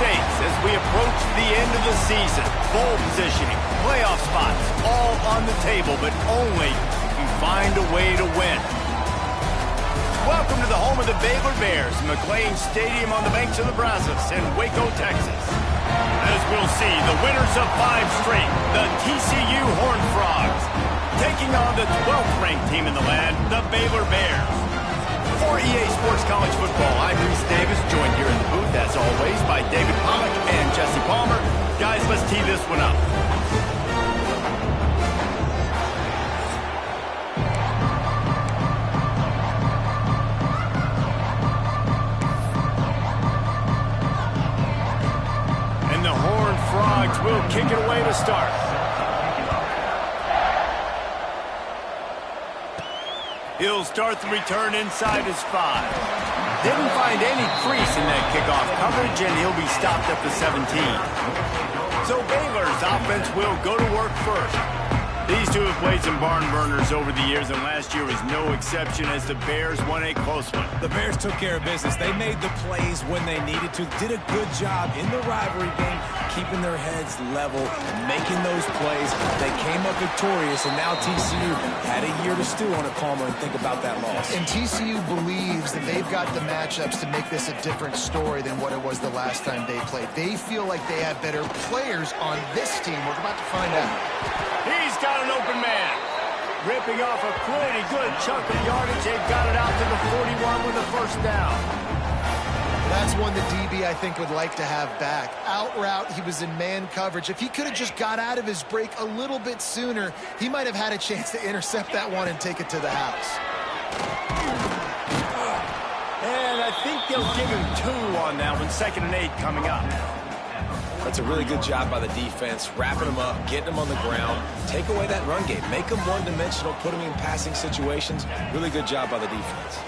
stakes as we approach the end of the season. Bowl positioning, playoff spots, all on the table, but only if you find a way to win. Welcome to the home of the Baylor Bears, McLean Stadium on the banks of the Brazos in Waco, Texas. As we'll see, the winners of 5 straight, the TCU Horned Frogs, taking on the 12th ranked team in the land, the Baylor Bears. For EA Sports College Football, I'm Reese Davis, joined here in the booth, as always, by David Pollock and Jesse Palmer. Guys, let's tee this one up. And the Horned Frogs will kick it away to start. He'll start the return inside his 5. Didn't find any crease in that kickoff coverage, and he'll be stopped at the 17. So Baylor's offense will go to work first. These two have played some barn burners over the years, and last year was no exception as the Bears won a close one. The Bears took care of business. They made the plays when they needed to, did a good job in the rivalry game, keeping their heads level, making those plays. They came up victorious, and now TCU had a year to stew on it, Palmer, and think about that loss. And TCU believes that they've got the matchups to make this a different story than what it was the last time they played. They feel like they have better players on this team. We're about to find out. He's got an open man. Ripping off a pretty good chunk of yardage. They've got it out to the 41 with a first down. That's one that DB, I think, would like to have back. Out route, he was in man coverage. If he could have just got out of his break a little bit sooner, he might have had a chance to intercept that one and take it to the house. And I think they'll give him 2 on that one. 2nd and 8 coming up. That's a really good job by the defense, wrapping them up, getting them on the ground, take away that run game, make them one-dimensional, put them in passing situations. Really good job by the defense.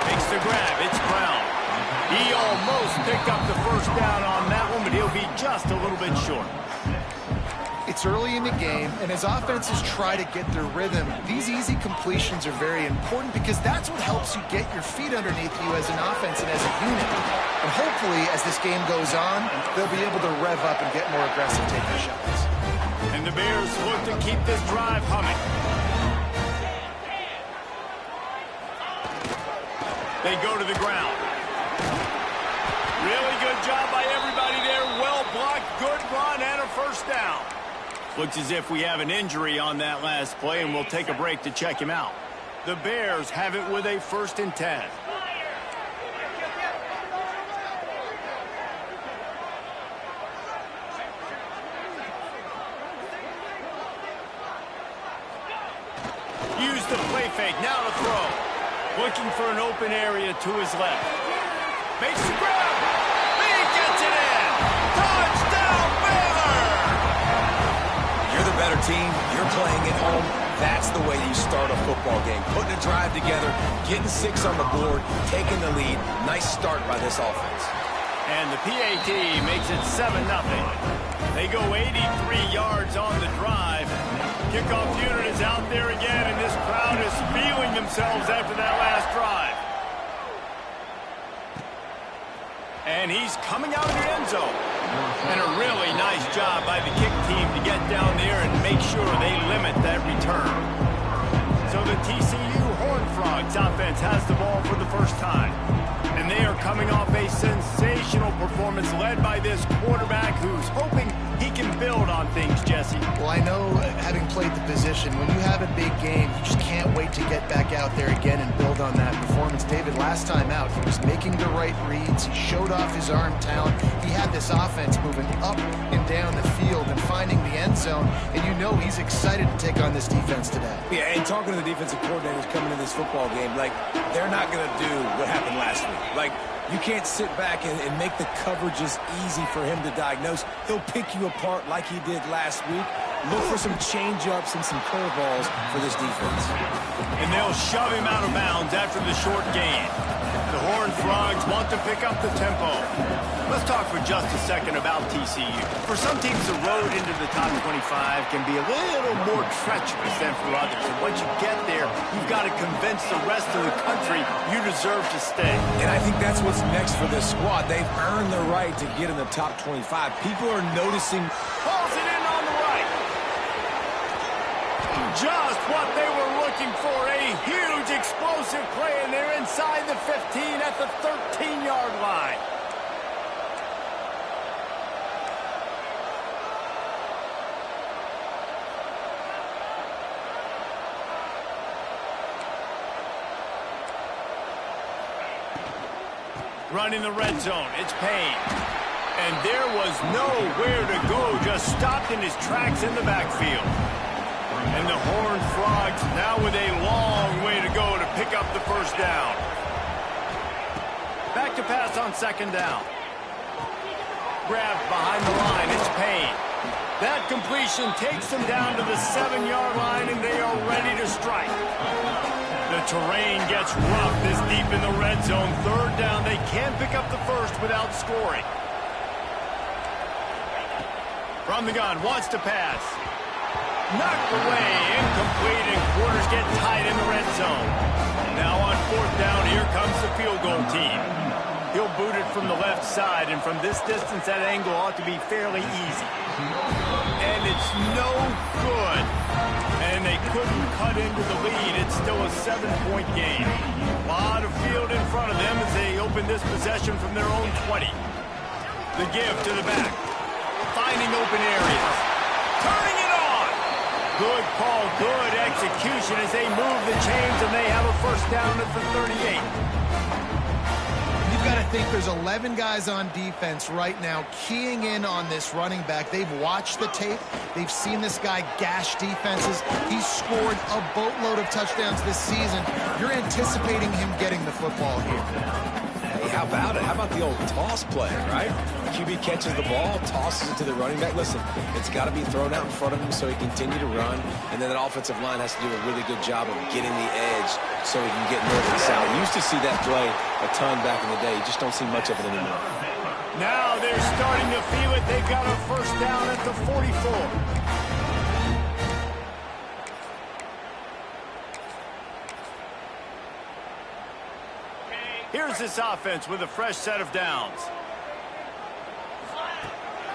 Makes the grab. It's Brown. He almost picked up the first down on that one, but he'll be just a little bit short. It's early in the game, and as offenses try to get their rhythm, these easy completions are very important because that's what helps you get your feet underneath you as an offense and as a unit. And hopefully, as this game goes on, they'll be able to rev up and get more aggressive taking shots. And the Bears look to keep this drive humming. They go to the ground. Really good job by everybody there. Well blocked, good run, and a first down. Looks as if we have an injury on that last play, and we'll take a break to check him out. The Bears have it with a 1st and 10. Use the play fake, now to throw. Looking for an open area to his left. Makes the grab. He gets it in. Touchdown, Baylor! You're the better team. You're playing at home. That's the way you start a football game. Putting a drive together, getting 6 on the board, taking the lead. Nice start by this offense. And the PAT makes it 7-0. They go 83 yards on the drive. Kickoff unit is out there again, and this crowd is feeling themselves after that last drive. And he's coming out of the end zone. And a really nice job by the kick team to get down there and make sure they limit that return. So the TCU Horned Frogs offense has the ball for the first time. And they are coming off a sensational performance led by this quarterback who's hoping he can build on things, Jesse. Well, I know, having played the position, when you have a big game, you just can't wait to get back out there again and build on that performance. David, last time out, he was making the right reads. He showed off his arm talent. He had this offense moving up and down the field and finding the end zone. And you know he's excited to take on this defense today. Yeah, and talking to the defensive coordinators coming into this football game, like, they're not going to do what happened last week. Like, you can't sit back and make the coverages easy for him to diagnose. He'll pick you apart like he did last week. look for some change-ups and some curveballs for this defense. And they'll shove him out of bounds after the short gain. The Horned Frogs want to pick up the tempo. Let's talk for just a second about TCU. For some teams, the road into the top 25 can be a little more treacherous than for others. And once you get there, you've got to convince the rest of the country you deserve to stay. And I think that's what's next for this squad. They've earned the right to get in the top 25. People are noticing. Pulls it in on the right. Just what they were looking for. A huge explosive play, and they're inside the 15 at the 13-yard line. Running the red zone, it's Payne. And there was nowhere to go, just stopped in his tracks in the backfield. And the Horned Frogs now with a long way to go to pick up the first down. Back to pass on second down. Grabbed behind the line, it's Payne. That completion takes them down to the 7-yard line, and they are ready to strike. The terrain gets rough this deep in the red zone. Third down, they can't pick up the first without scoring. From the gun, wants to pass. Knocked away, incomplete, and quarters get tight in the red zone. Now on fourth down, here comes the field goal team. He'll boot it from the left side, and from this distance, that angle ought to be fairly easy. And it's no good. And they couldn't cut into the lead. It's still a 7-point game. A lot of field in front of them as they open this possession from their own 20. The give to the back. Finding open areas. Turning it on. Good call, good execution as they move the chains, and they have a first down at the 38. You've got to think there's 11 guys on defense right now keying in on this running back. They've watched the tape. They've seen this guy gash defenses. He's scored a boatload of touchdowns this season. You're anticipating him getting the football here. Hey, how about it? How about the old toss play, right? QB catches the ball, tosses it to the running back. Listen, it's got to be thrown out in front of him so he can continue to run. And then that offensive line has to do a really good job of getting the edge so he can get north and south. You used to see that play a ton back in the day. You just don't see much of it anymore. Now they're starting to feel it. They got a first down at the 44. Here's this offense with a fresh set of downs.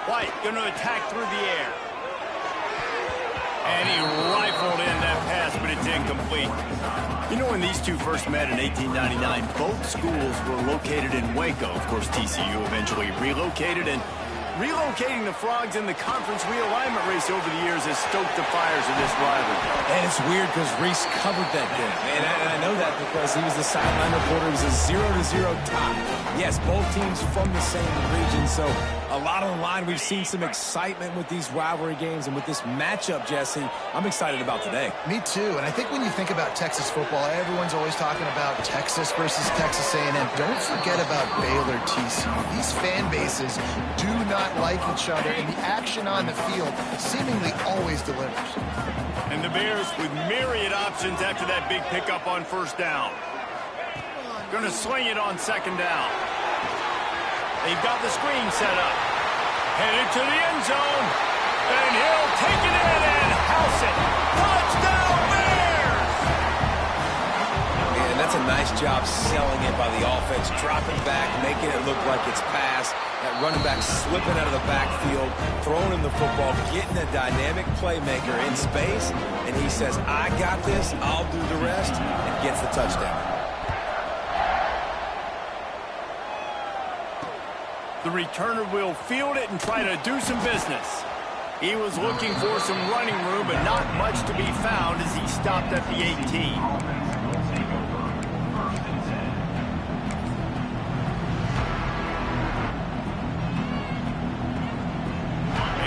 White going to attack through the air. And he rifled in that pass, but it's incomplete. You know, when these two first met in 1899, both schools were located in Waco. Of course, TCU eventually relocated, and relocating the Frogs in the conference realignment race over the years has stoked the fires of this rivalry. And it's weird because Reese covered that game. And I know that because he was the sideline reporter. It was a 0-0 tie. Yes, both teams from the same region, so a lot on the line. We've seen some excitement with these rivalry games, and with this matchup, Jesse, I'm excited about today. Me too, and I think when you think about Texas football, everyone's always talking about Texas versus Texas A&M. Don't forget about Baylor TCU. These fan bases do not like each other, and the action on the field seemingly always delivers. And the Bears with myriad options after that big pickup on first down. Going to swing it on second down. They've got the screen set up. Headed to the end zone. And he'll take it in and house it. Touchdown Bears! And that's a nice job selling it by the offense. Dropping back, making it look like it's passed. That running back slipping out of the backfield, throwing him the football, getting a dynamic playmaker in space. And he says, I got this, I'll do the rest, and gets the touchdown. The returner will field it and try to do some business. He was looking for some running room, but not much to be found as he stopped at the 18.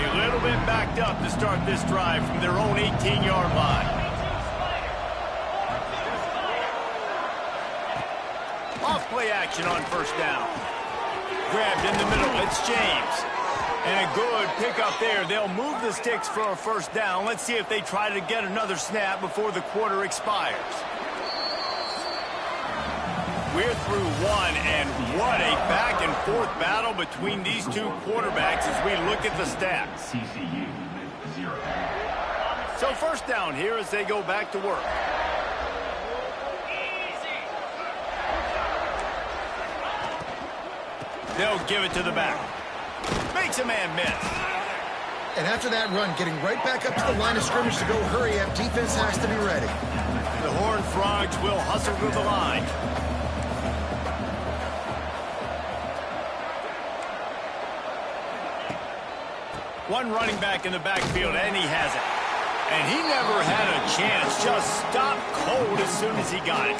A little bit backed up to start this drive from their own 18-yard line. Off play action on first down. Grabbed in the middle, it's James. And a good pickup there. They'll move the sticks for a first down. Let's see if they try to get another snap before the quarter expires. We're through one, and what a back-and-forth battle between these two quarterbacks as we look at the stats. So first down here as they go back to work. They'll give it to the back. Makes a man miss. And after that run, getting right back up to the line of scrimmage to go hurry up, defense has to be ready. The Horned Frogs will hustle through the line. One running back in the backfield, and he has it. And he never had a chance. Just stopped cold as soon as he got it.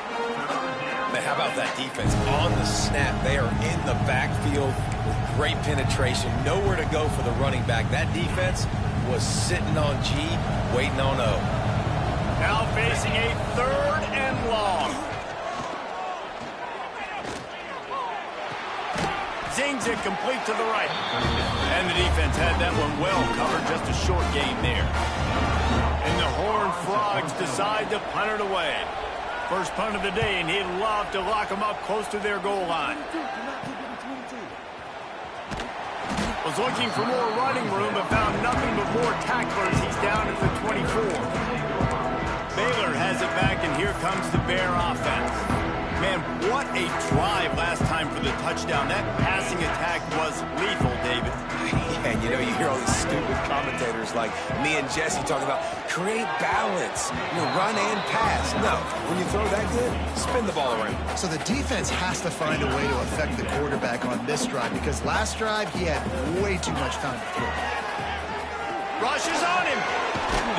Man, how about that defense? On the snap, they are in the backfield with great penetration. Nowhere to go for the running back. That defense was sitting on G, waiting on O. Now facing a 3rd and long. Zings it complete to the right. And the defense had that one well covered. Just a short gain there. And the Horned Frogs decide to punt it away. First punt of the day, and he'd love to lock them up close to their goal line. Was looking for more running room, but found nothing but more tacklers. He's down at the 24. Baylor has it back, and here comes the Bear offense. Man, what a drive last time for the touchdown. That passing attack was lethal, David. And you know, you hear all these stupid commentators like me and Jesse talking about create balance, run and pass. No, when you throw that good, spin the ball around. So the defense has to find a way to affect the quarterback on this drive because last drive he had way too much time to throw. Rush is on him.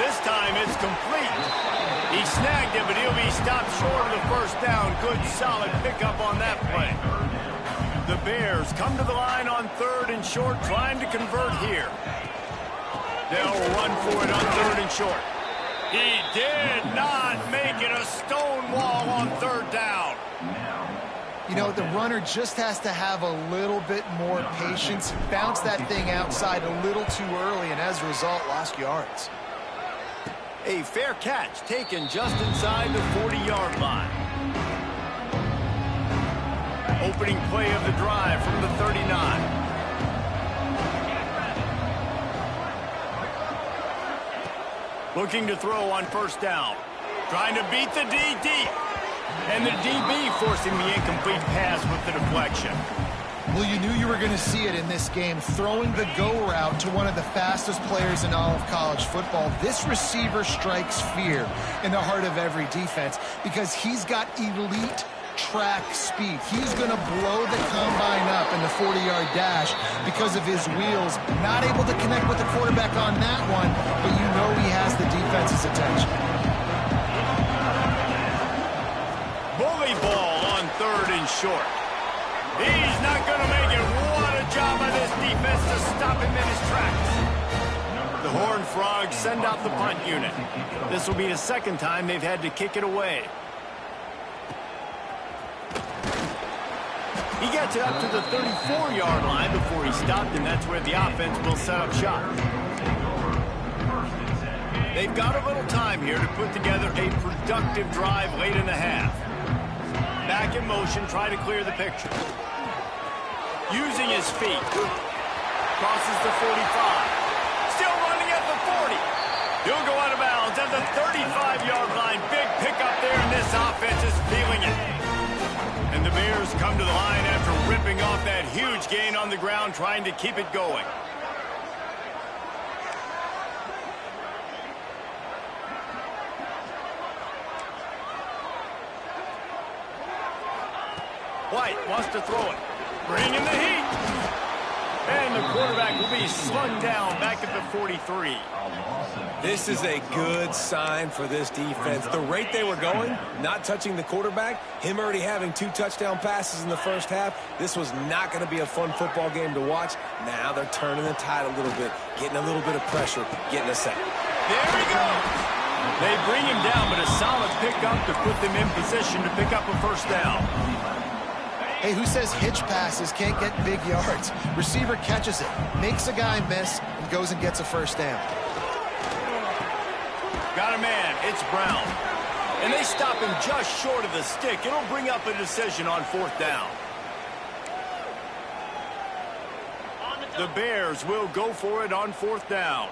This time it's complete. He snagged it, but he'll be stopped short of the first down. Good, solid pickup on that play. The Bears come to the line on 3rd and short, trying to convert here. They'll run for it on 3rd and short. He did not make it a stone wall on 3rd down. You know, the runner just has to have a little bit more patience, bounce that thing outside a little too early, and as a result, lost yards. A fair catch taken just inside the 40-yard line. Opening play of the drive from the 39. Looking to throw on first down. Trying to beat the D deep. And the DB forcing the incomplete pass with the deflection. Well, you knew you were going to see it in this game, throwing the go route to one of the fastest players in all of college football. This receiver strikes fear in the heart of every defense because he's got elite track speed. He's going to blow the combine up in the 40-yard dash because of his wheels. Not able to connect with the quarterback on that one, but you know he has the defense's attention. Bully ball on 3rd and short. He's not going to make it. What a job by this defense to stop him in his tracks. The Horned Frogs send out the punt unit. This will be the second time they've had to kick it away. He gets it up to the 34-yard line before he stopped, and that's where the offense will set up shop. They've got a little time here to put together a productive drive late in the half. Back in motion, try to clear the picture. Using his feet. Crosses the 45. Still running at the 40. He'll go out of bounds at the 35-yard line. Big pickup there, and this offense is feeling it. And the Bears come to the line after ripping off that huge gain on the ground, trying to keep it going. White wants to throw it. Bringing the heat. And the quarterback will be slung down back at the 43. This is a good sign for this defense. The rate they were going, not touching the quarterback, him already having 2 touchdown passes in the first half, this was not going to be a fun football game to watch. Now they're turning the tide a little bit, getting a little bit of pressure, getting a sack. There he goes. They bring him down, but a solid pickup to put them in position to pick up a first down. Hey, who says hitch passes can't get big yards? Receiver catches it, makes a guy miss, and goes and gets a first down. Got a man. It's Brown. And they stop him just short of the stick. It'll bring up a decision on 4th down. The Bears will go for it on 4th down.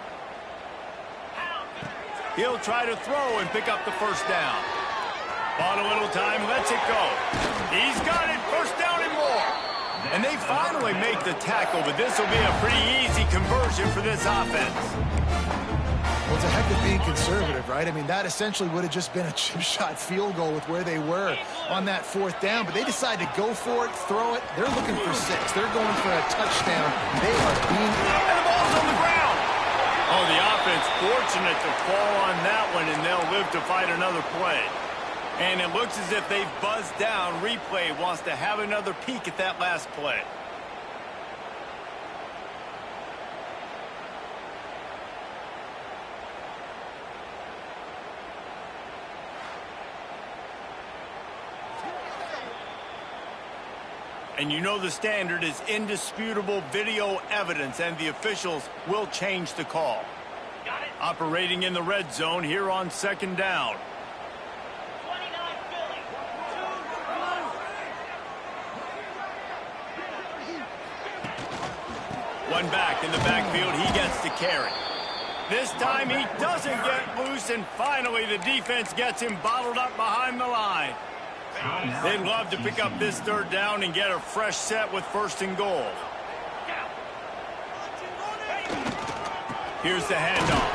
He'll try to throw and pick up the first down. Bought a little time, lets it go. He's got it, first down and more. And they finally make the tackle, but this will be a pretty easy conversion for this offense. Well, it's a heck of being conservative, right? I mean, that essentially would have just been a chip shot field goal with where they were on that 4th down, but they decided to go for it, throw it. They're looking for 6. They're going for a touchdown. They are being... And the ball's on the ground. Oh, the offense fortunate to fall on that one, and they'll live to fight another play. And it looks as if they've buzzed down. Replay wants to have another peek at that last play. And you know the standard is indisputable video evidence, and the officials will change the call. Operating in the red zone here on 2nd down. One back in the backfield, he gets to carry. This time he doesn't get loose, and finally the defense gets him bottled up behind the line. They'd love to pick up this 3rd down and get a fresh set with 1st and goal. Here's the handoff.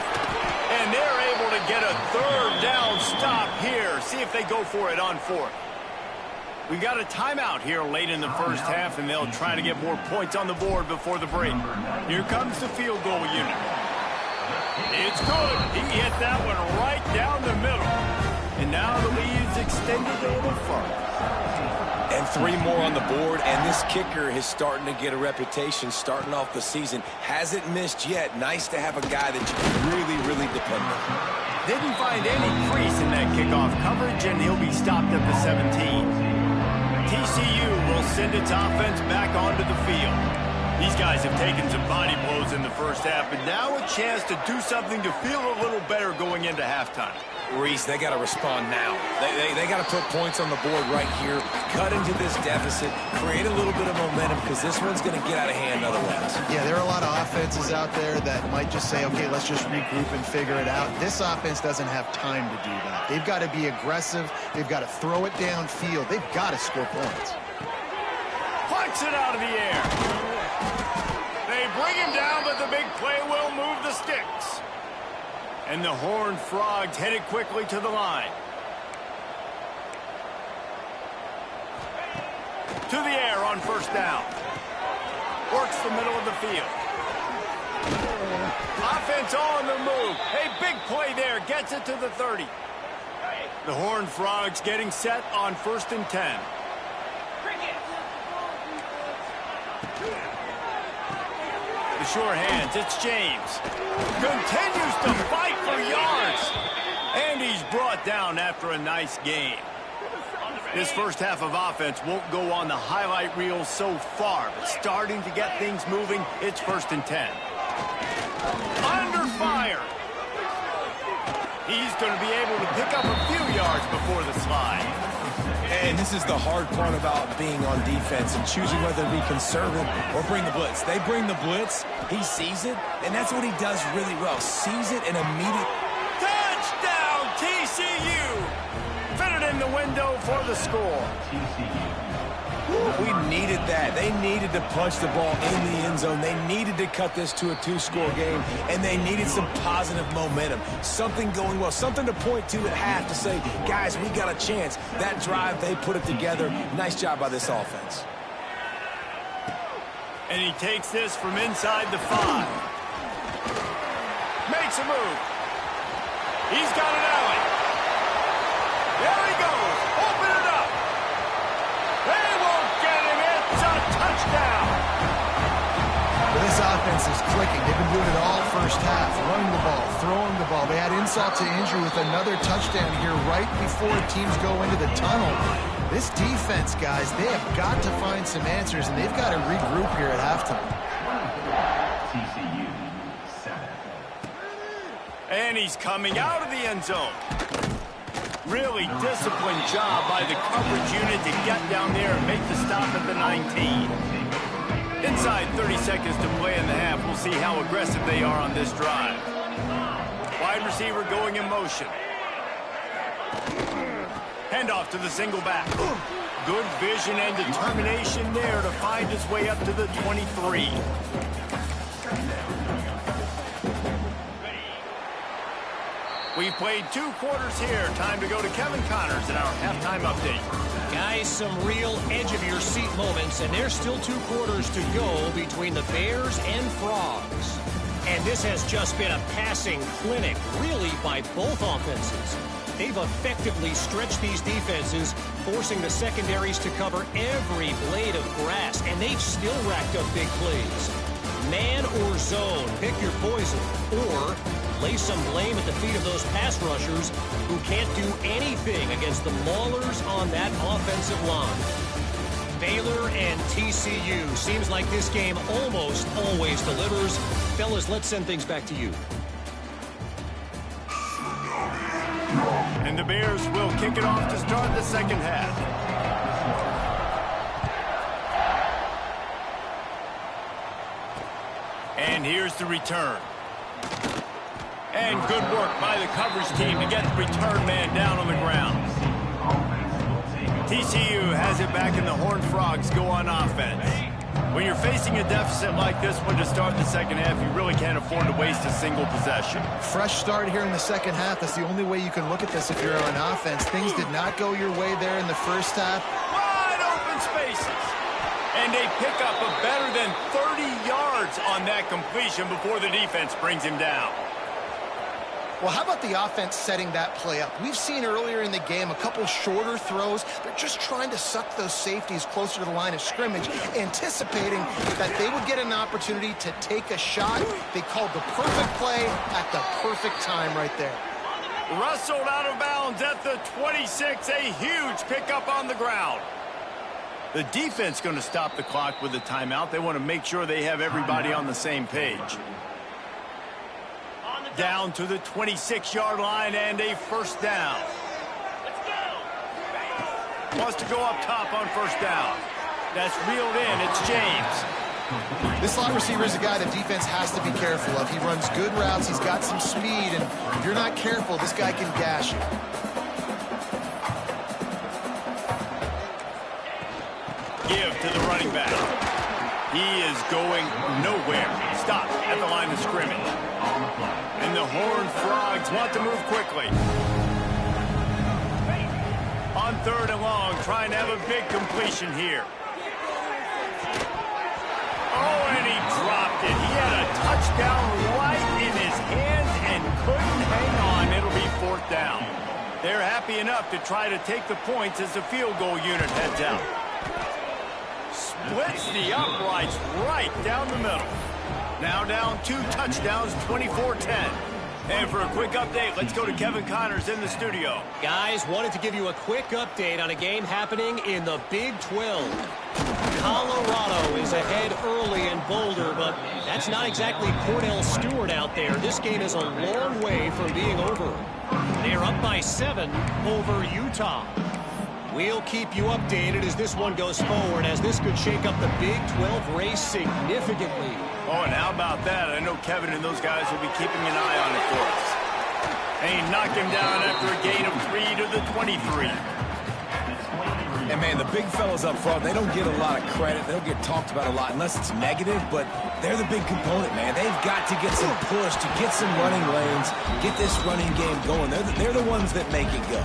And they're able to get a 3rd down stop here. See if they go for it on 4th. We got a timeout here late in the first half, and they'll try to get more points on the board before the break. Here comes the field goal unit. It's good. He hit that one right down the middle. And now the lead's extended a little further. And 3 more on the board, and this kicker is starting to get a reputation starting off the season. Hasn't missed yet. Nice to have a guy that you can really depend on. Didn't find any crease in that kickoff coverage, and he'll be stopped at the 17. TCU will send its offense back onto the field. These guys have taken some body blows in the first half, but now a chance to do something to feel a little better going into halftime. Reese, they got to respond now. They got to put points on the board right here, cut into this deficit, create a little bit of momentum, because this one's going to get out of hand otherwise. Yeah, there are a lot of offenses out there that might just say, okay, let's just regroup and figure it out. This offense doesn't have time to do that. They've got to be aggressive. They've got to throw it downfield. They've got to score points. Punts it out of the air. They bring him down, but the big play will move the sticks. And the Horned Frogs headed quickly to the line. To the air on 1st down. Works the middle of the field. Offense on the move. A big play there. Gets it to the 30. The Horned Frogs getting set on 1st and 10. The sure hands, it's James. Continues to fight for yards. And he's brought down after a nice game. This first half of offense won't go on the highlight reel so far, but starting to get things moving, it's 1st and 10. Under fire. He's going to be able to pick up a few yards before the slide. And this is the hard part about being on defense and choosing whether to be conservative or bring the blitz. They bring the blitz, he sees it, and that's what he does really well. Sees it and immediately... Touchdown, TCU! Fitted in the window for the score. We needed that. They needed to punch the ball in the end zone. They needed to cut this to a 2-score game, and they needed some positive momentum. Something going well, something to point to at half to say, guys, we got a chance. That drive, they put it together. Nice job by this offense. And he takes this from inside the 5. Makes a move. He's got an alley. There he goes. Open it up. They won't get him. It's a touchdown. Well, this offense is clicking. They've been doing it all first half. Running the ball, throwing the ball. They had insult to injury with another touchdown here right before teams go into the tunnel. This defense, guys, they have got to find some answers, and they've got to regroup here at halftime. TCU 7. And he's coming out of the end zone. Really disciplined job by the coverage unit to get down there and make the stop at the 19. Inside 30 seconds to play in the half. We'll see how aggressive they are on this drive. Wide receiver going in motion. Handoff to the single back. Good vision and determination there to find his way up to the 23. We've played 2 quarters here. Time to go to Kevin Connors in our halftime update. Guys, some real edge-of-your-seat moments, and there's still 2 quarters to go between the Bears and Frogs. And this has just been a passing clinic, really, by both offenses. They've effectively stretched these defenses, forcing the secondaries to cover every blade of grass, and they've still racked up big plays. Man or zone, pick your poison, or lay some blame at the feet of those pass rushers who can't do anything against the maulers on that offensive line. Baylor and TCU. Seems like this game almost always delivers. Fellas, let's send things back to you. And the Bears will kick it off to start the second half. And here's the return. And good work by the coverage team to get the return man down on the ground. TCU has it back, and the Horned Frogs go on offense. When you're facing a deficit like this one to start the second half, you really can't afford to waste a single possession. Fresh start here in the second half. That's the only way you can look at this if you're on offense. Things did not go your way there in the first half. Wide open spaces. And they pick up a better than 30 yards on that completion before the defense brings him down. Well, how about the offense setting that play up? We've seen earlier in the game a couple shorter throws. They're just trying to suck those safeties closer to the line of scrimmage, anticipating that they would get an opportunity to take a shot. They called the perfect play at the perfect time right there. Rustled out of bounds at the 26, a huge pickup on the ground. The defense going to stop the clock with a timeout. They want to make sure they have everybody on the same page. Down to the 26-yard line and a first down. Wants to go up top on first down. That's reeled in. It's James. This slot receiver is a guy the defense has to be careful of. He runs good routes. He's got some speed, and if you're not careful, this guy can gash you. Give to the running back. He is going nowhere. Stop at the line of scrimmage. And the Horned Frogs want to move quickly. On 3rd and long, trying to have a big completion here. Oh, and he dropped it. He had a touchdown right in his hands and couldn't hang on. It'll be 4th down. They're happy enough to try to take the points as the field goal unit heads out. Splits the uprights right down the middle. Now down 2 touchdowns, 24-10. And for a quick update, let's go to Kevin Connors in the studio. Guys, wanted to give you a quick update on a game happening in the Big 12. Colorado is ahead early in Boulder, but that's not exactly Cordell Stewart out there. This game is a long way from being over. They're up by 7 over Utah. We'll keep you updated as this one goes forward, as this could shake up the Big 12 race significantly. Oh, and how about that? I know Kevin and those guys will be keeping an eye on it for us. And he knocked him down after a gain of 3 to the 23. And, man, the big fellas up front, they don't get a lot of credit. They don't get talked about a lot unless it's negative, but they're the big component, man. They've got to get some push, to get some running lanes, get this running game going. They're the ones that make it go.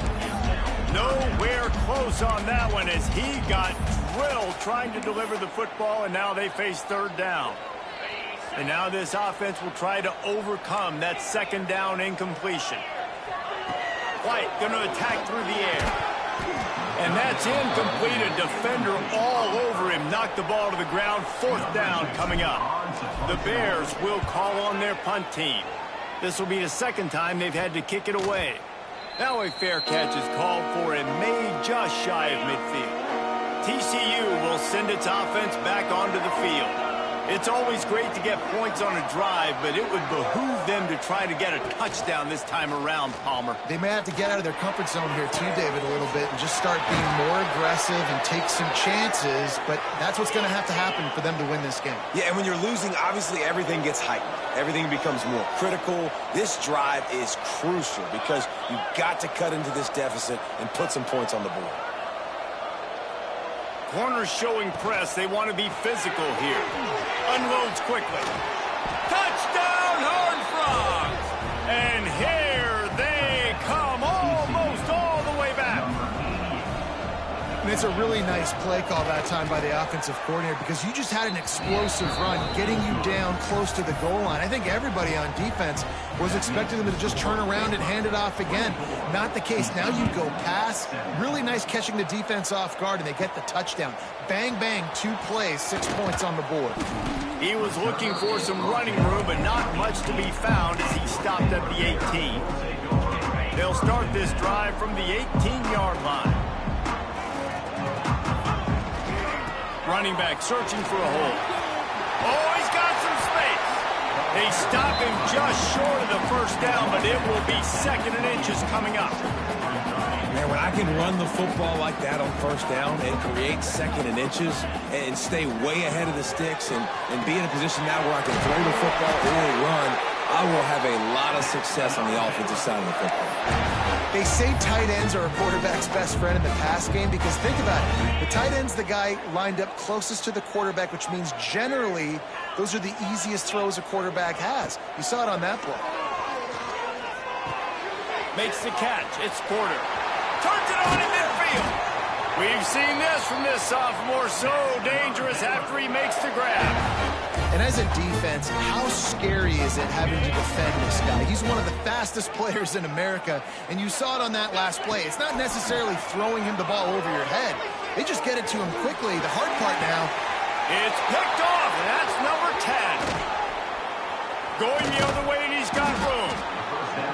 Nowhere close on that one as he got drilled trying to deliver the football, and now they face 3rd down. And now this offense will try to overcome that 2nd down incompletion. White going to attack through the air. And that's incomplete. A defender all over him. Knocked the ball to the ground. 4th down coming up. The Bears will call on their punt team. This will be the 2nd time they've had to kick it away. Now a fair catch is called for and made just shy of midfield. TCU will send its offense back onto the field. It's always great to get points on a drive, but it would behoove them to try to get a touchdown this time around, Palmer. They may have to get out of their comfort zone here too, David, a little bit and just start being more aggressive and take some chances, but that's what's going to have to happen for them to win this game. Yeah, and when you're losing, obviously everything gets heightened. Everything becomes more critical. This drive is crucial because you've got to cut into this deficit and put some points on the board. Corners showing press. They want to be physical here. Unloads quickly. Touchdown, Horned Frogs! And here they come, almost all the way back. And it's a really nice play call that time by the offensive coordinator because you just had an explosive run getting you down close to the goal line. I think everybody on defense was expecting them to just turn around and hand it off again. Not the case. Now you go pass. Really nice catching the defense off guard, and they get the touchdown. Bang, bang, 2 plays, 6 points on the board. He was looking for some running room, but not much to be found as he stopped at the 18. They'll start this drive from the 18-yard line. Running back searching for a hole. Oh, he's got some space. They stop him just short of the first down, but it will be 2nd and inches coming up. Man, when I can run the football like that on first down and create 2nd and inches and stay way ahead of the sticks and be in a position now where I can throw the football or run, I will have a lot of success on the offensive side of the football. They say tight ends are a quarterback's best friend in the pass game because think about it. The tight end's the guy lined up closest to the quarterback, which means generally those are the easiest throws a quarterback has. You saw it on that play. Makes the catch. It's Porter. Turns it on in midfield. We've seen this from this sophomore. So dangerous after he makes the grab. And as a defense, how scary is it having to defend this guy? He's one of the fastest players in America, and you saw it on that last play. It's not necessarily throwing him the ball over your head. They just get it to him quickly. The hard part now. It's picked off, and that's number 10. Going the other way, and he's got room.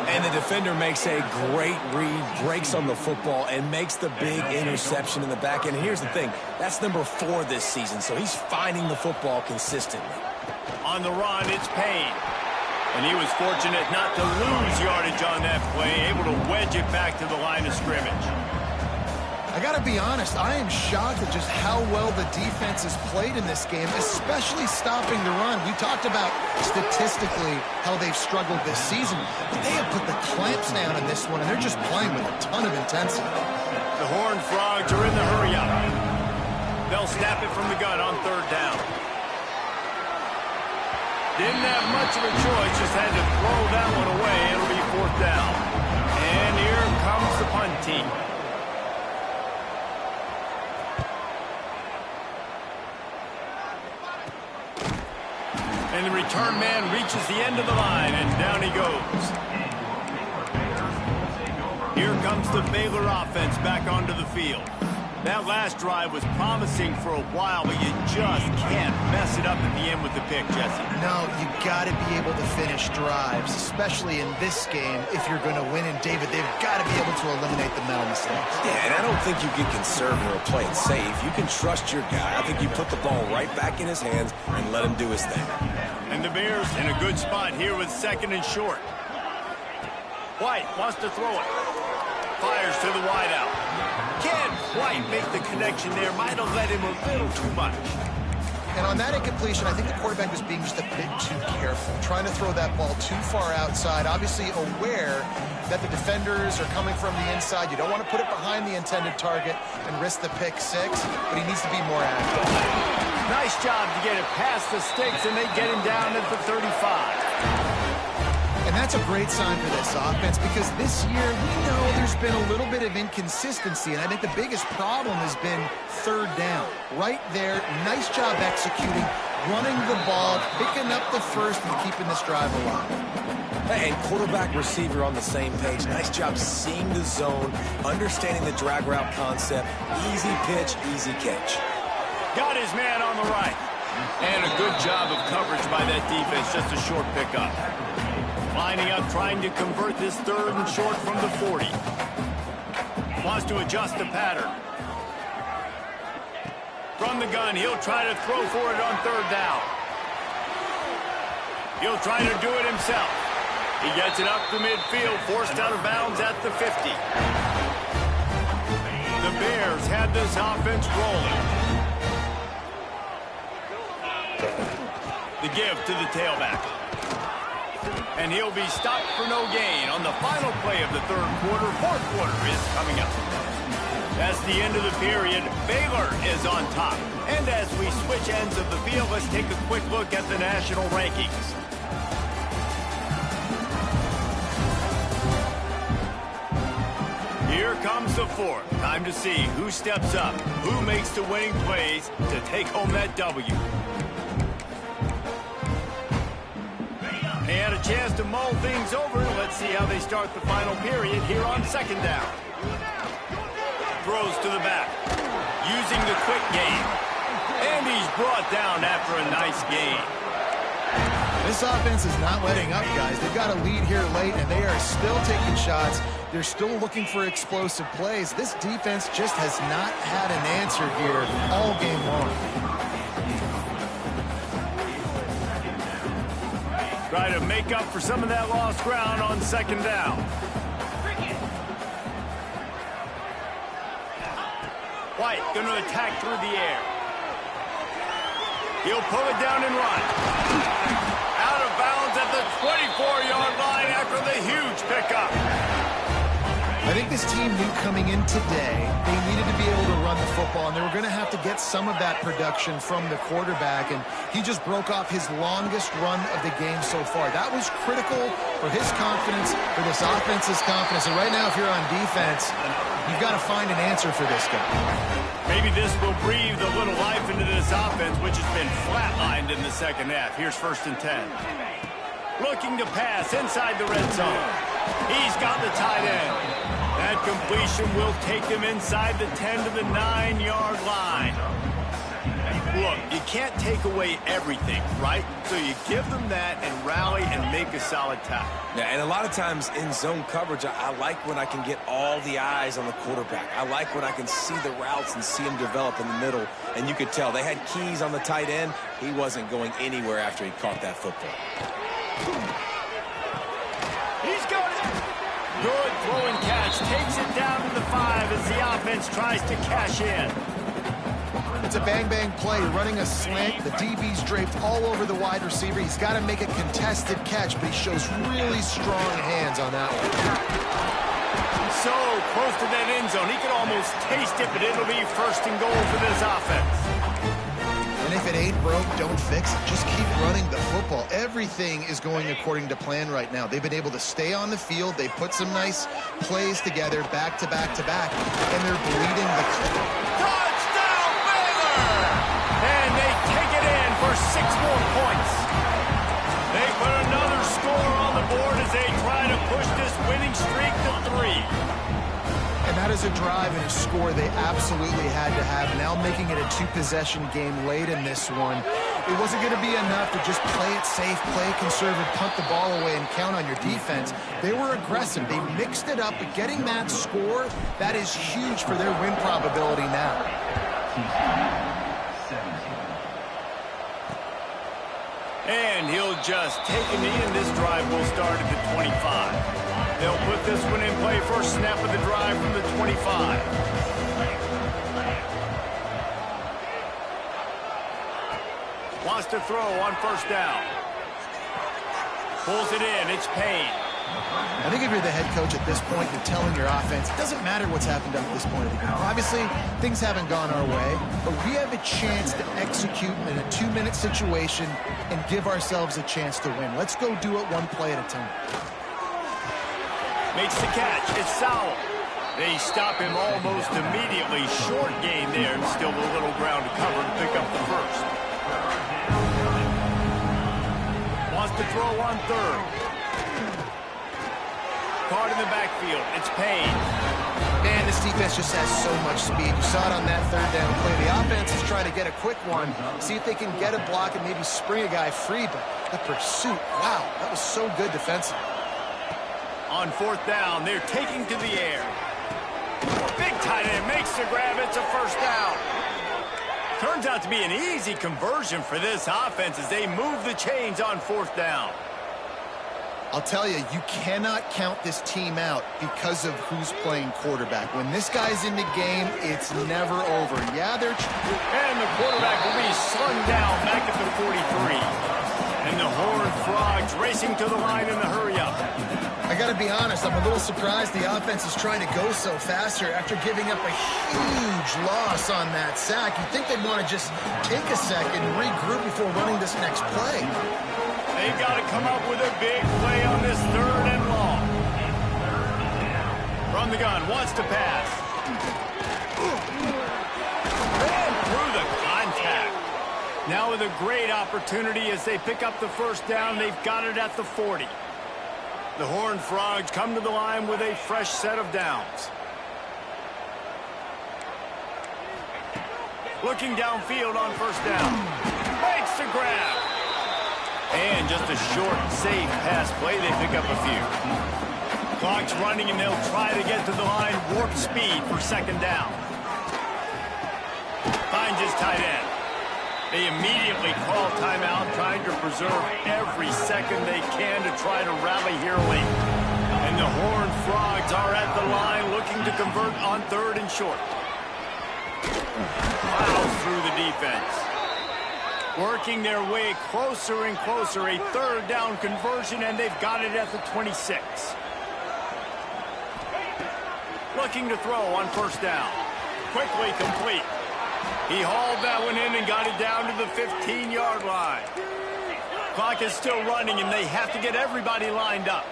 And the defender makes a great read, breaks on the football, and makes the big interception in the back end. And here's the thing, that's number 4 this season, so he's finding the football consistently. On the run, it's Payne. And he was fortunate not to lose yardage on that play, able to wedge it back to the line of scrimmage. I got to be honest, I am shocked at just how well the defense has played in this game, especially stopping the run. We talked about statistically how they've struggled this season, but they have put the clamps down in this one, and they're just playing with a ton of intensity. The Horned Frogs are in the hurry-up. They'll snap it from the gun on 3rd down. Didn't have much of a choice, just had to throw that one away. It'll be 4th down. And here comes the punt team. And the return man reaches the end of the line, and down he goes. Here comes the Baylor offense back onto the field. That last drive was promising for a while, but you just can't mess it up at the end with the pick, Jesse. No, you got to be able to finish drives, especially in this game if you're going to win. And, David, they've got to be able to eliminate the mental mistakes. Yeah, and I don't think you get conservative or play it safe. You can trust your guy. I think you put the ball right back in his hands and let him do his thing. And the Bears in a good spot here with 2nd and short. White wants to throw it. Fires to the wideout. Can't quite make the connection there. Might have let him a little too much. And on that incompletion, I think the quarterback was being just a bit too careful, trying to throw that ball too far outside, obviously aware that the defenders are coming from the inside. You don't want to put it behind the intended target and risk the pick 6, but he needs to be more active. Nice job to get it past the sticks, and they get him down at the 35. And that's a great sign for this offense because this year we know there's been a little bit of inconsistency, and I think the biggest problem has been 3rd down. Right there, nice job executing, running the ball, picking up the first, and keeping this drive alive. Hey, and quarterback receiver on the same page. Nice job seeing the zone, understanding the drag route concept. Easy pitch, easy catch. Got his man on the right. And a good job of coverage by that defense, just a short pickup. Lining up, trying to convert this 3rd and short from the 40. Wants to adjust the pattern. From the gun, he'll try to throw for it on 3rd down. He'll try to do it himself. He gets it up to midfield, forced out of bounds at the 50. The Bears had this offense rolling. The give to the tailback. And he'll be stopped for no gain on the final play of the 3rd quarter. 4th quarter is coming up. That's the end of the period. Baylor is on top. And as we switch ends of the field, let's take a quick look at the national rankings. Here comes the 4th. Time to see who steps up, who makes the winning plays to take home that W. They had a chance to mull things over. Let's see how they start the final period here on 2nd down. Throws to the back, using the quick game. And he's brought down after a nice gain. This offense is not letting up, guys. They've got a lead here late, and they are still taking shots. They're still looking for explosive plays. This defense just has not had an answer here all game long. Try to make up for some of that lost ground on 2nd down. White going to attack through the air. He'll pull it down and run. Out of bounds at the 24-yard line after the huge pickup. I think this team knew coming in today they needed to be able to run the football, and they were going to have to get some of that production from the quarterback, and he just broke off his longest run of the game so far. That was critical for his confidence, for this offense's confidence, and right now if you're on defense, you've got to find an answer for this guy. Maybe this will breathe a little life into this offense, which has been flatlined in the 2nd half. Here's 1st and 10. Looking to pass inside the red zone. He's got the tight end. That completion will take him inside the 10 to the 9-yard line. Look, you can't take away everything, right? So you give them that and rally and make a solid tackle. Yeah, and a lot of times in zone coverage, I like when I can get all the eyes on the quarterback. I like when I can see the routes and see him develop in the middle. And you could tell they had keys on the tight end. He wasn't going anywhere after he caught that football. He's got it. Good throwing catch. Takes it down to the 5 as the offense tries to cash in. It's a bang-bang play, running a slant. The DB's draped all over the wide receiver. He's got to make a contested catch, but he shows really strong hands on that one. So close to that end zone. He could almost taste it, but it'll be 1st and goal for this offense. And if it ain't broke, don't fix it. Just keep running the football. Everything is going according to plan right now. They've been able to stay on the field. They put some nice plays together, back to back to back, and they're bleeding the clip. Touchdown, Baylor! And they take it in for 6 more points. They put another score on the board as they try to push this winning streak to 3. And that is a drive and a score they absolutely had to have. Now making it a 2-possession game late in this one. It wasn't going to be enough to just play it safe, play it conservative, punt the ball away, and count on your defense. They were aggressive. They mixed it up, but getting that score, that is huge for their win probability now. And he'll just take a knee, and this drive will start at the 25. They'll put this one in play first snap of the drive from the 25. Wants to throw on 1st down. Pulls it in. It's Payne. I think if you're the head coach at this point, you're telling your offense, it doesn't matter what's happened up to this point of the game. Obviously, things haven't gone our way, but we have a chance to execute in a 2-minute situation and give ourselves a chance to win. Let's go do it one play at a time. Makes the catch. It's Sowell. They stop him almost immediately. Short gain there. Still a little ground to cover to pick up the 1st. Wants to throw on 3rd. Card in the backfield. It's Payne. Man, this defense just has so much speed. You saw it on that 3rd down play. The offense has tried try to get a quick one, see if they can get a block and maybe spring a guy free. But the pursuit, wow, that was so good defensively. On fourth down, they're taking to the air. Big tight end makes the grab. It's a first down. Turns out to be an easy conversion for this offense as they move the chains on fourth down. I'll tell you, you cannot count this team out because of who's playing quarterback. When this guy's in the game, it's never over. Yeah, they're... And the quarterback will be slung down back at the 43. And the Horned Frogs racing to the line in the hurry-up. I got to be honest, I'm a little surprised the offense is trying to go so fast here after giving up a huge loss on that sack. You'd think they'd want to just take a second and regroup before running this next play. They've got to come up with a big play on this third and long. From the gun, wants to pass. And through the contact. Now with a great opportunity as they pick up the first down. They've got it at the 40. The Horned Frogs come to the line with a fresh set of downs. Looking downfield on first down. Makes the grab. And just a short, safe pass play. They pick up a few. Clock's running, and they'll try to get to the line. Warp speed for second down. Finds his tight end. They immediately call timeout, trying to preserve every second they can to try to rally here late. And the Horned Frogs are at the line looking to convert on third and short. Plows through the defense. Working their way closer and closer. A third down conversion, and they've got it at the 26. Looking to throw on first down. Quickly complete. He hauled that one in and got it down to the 15-yard line. Clock is still running, and they have to get everybody lined up.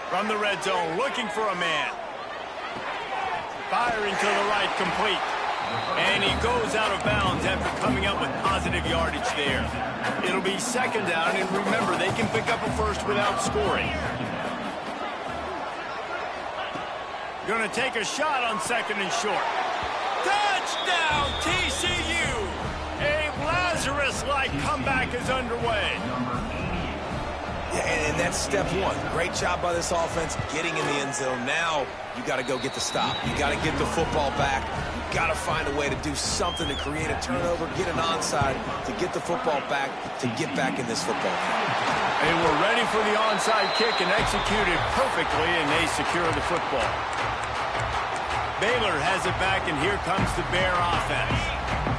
From the red zone, looking for a man. Firing to the right, complete. And he goes out of bounds after coming up with positive yardage there. It'll be second down, and remember, they can pick up a first without scoring. Going to take a shot on second and short. Touchdown, TCU! A Lazarus-like comeback is underway. Yeah, and that's step one. Great job by this offense getting in the end zone. Now you got to go get the stop. You got to get the football back. You got to find a way to do something to create a turnover, get an onside, to get the football back, to get back in this football game. They were ready for the onside kick and executed perfectly, and they secure the football. Baylor has it back, and here comes the Bear offense.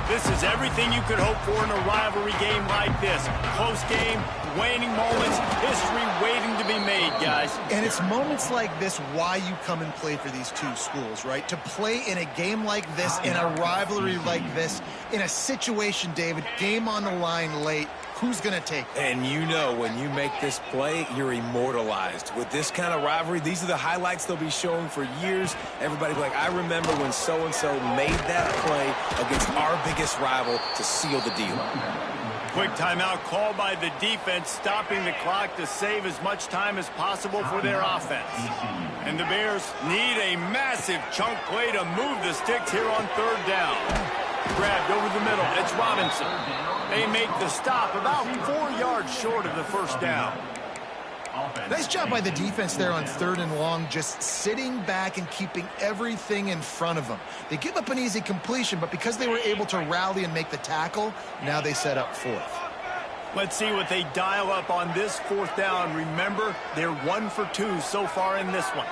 This is everything you could hope for in a rivalry game like this. Close game, waning moments, history waiting to be made, guys. And it's moments like this why you come and play for these two schools, right? To play in a game like this, in a rivalry like this, in a situation, David, game on the line late, who's going to take it? And you know when you make this play, you're immortalized. With this kind of rivalry, these are the highlights they'll be showing for years. Everybody be like, I remember when so-and-so made that play against our biggest rival to seal the deal. Quick timeout called by the defense, stopping the clock to save as much time as possible for their offense. And the Bears need a massive chunk play to move the sticks here on third down. Grabbed over the middle. It's Robinson. They make the stop about 4 yards short of the first down. Nice job by the defense there on third and long, just sitting back and keeping everything in front of them. They give up an easy completion, but because they were able to rally and make the tackle, now they set up fourth. Let's see what they dial up on this fourth down. Remember, they're 1 for 2 so far in this one.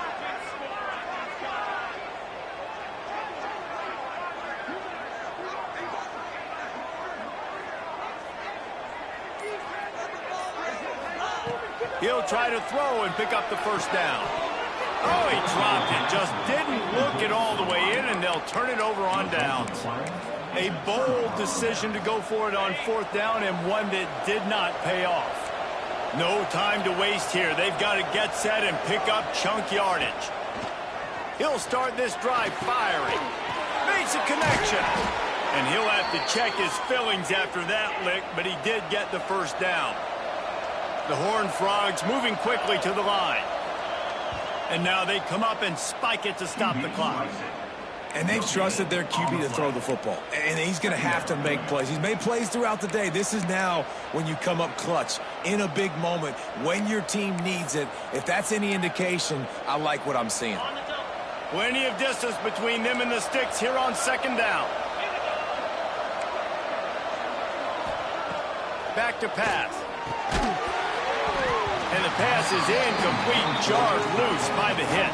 He'll try to throw and pick up the first down. Oh, he dropped it. Just didn't look it all the way in, and they'll turn it over on downs. A bold decision to go for it on fourth down, and one that did not pay off. No time to waste here. They've got to get set and pick up chunk yardage. He'll start this drive firing. Makes a connection. And he'll have to check his fillings after that lick, but he did get the first down. The Horned Frogs moving quickly to the line. And now they come up and spike it to stop the clock. And they've trusted their QB to throw the football. And he's going to have to make plays. He's made plays throughout the day. This is now when you come up clutch in a big moment when your team needs it. If that's any indication, I like what I'm seeing. Plenty of distance between them and the sticks here on second down. Back to pass. And the pass is incomplete, jarred loose by the hit.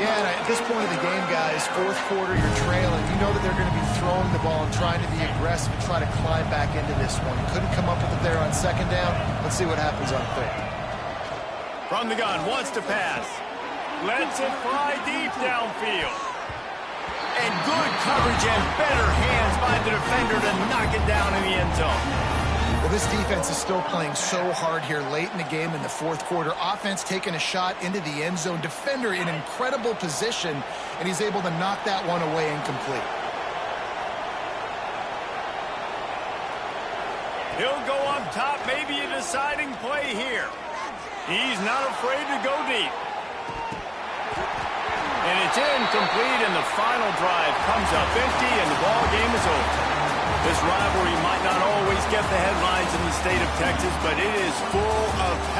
Yeah, and at this point of the game, guys, fourth quarter, you're trailing. You know that they're going to be throwing the ball and trying to be aggressive and try to climb back into this one. Couldn't come up with it there on second down. Let's see what happens on third. From the gun, wants to pass. Lets it fly deep downfield. And good coverage and better hands by the defender to knock it down in the end zone. Well, this defense is still playing so hard here late in the game in the fourth quarter. Offense taking a shot into the end zone. Defender in incredible position, and he's able to knock that one away incomplete. He'll go up top, maybe a deciding play here. He's not afraid to go deep. And it's incomplete, and the final drive comes up empty, and the ball game is over. This rivalry might not always get the headlines in the state of Texas, but it is full of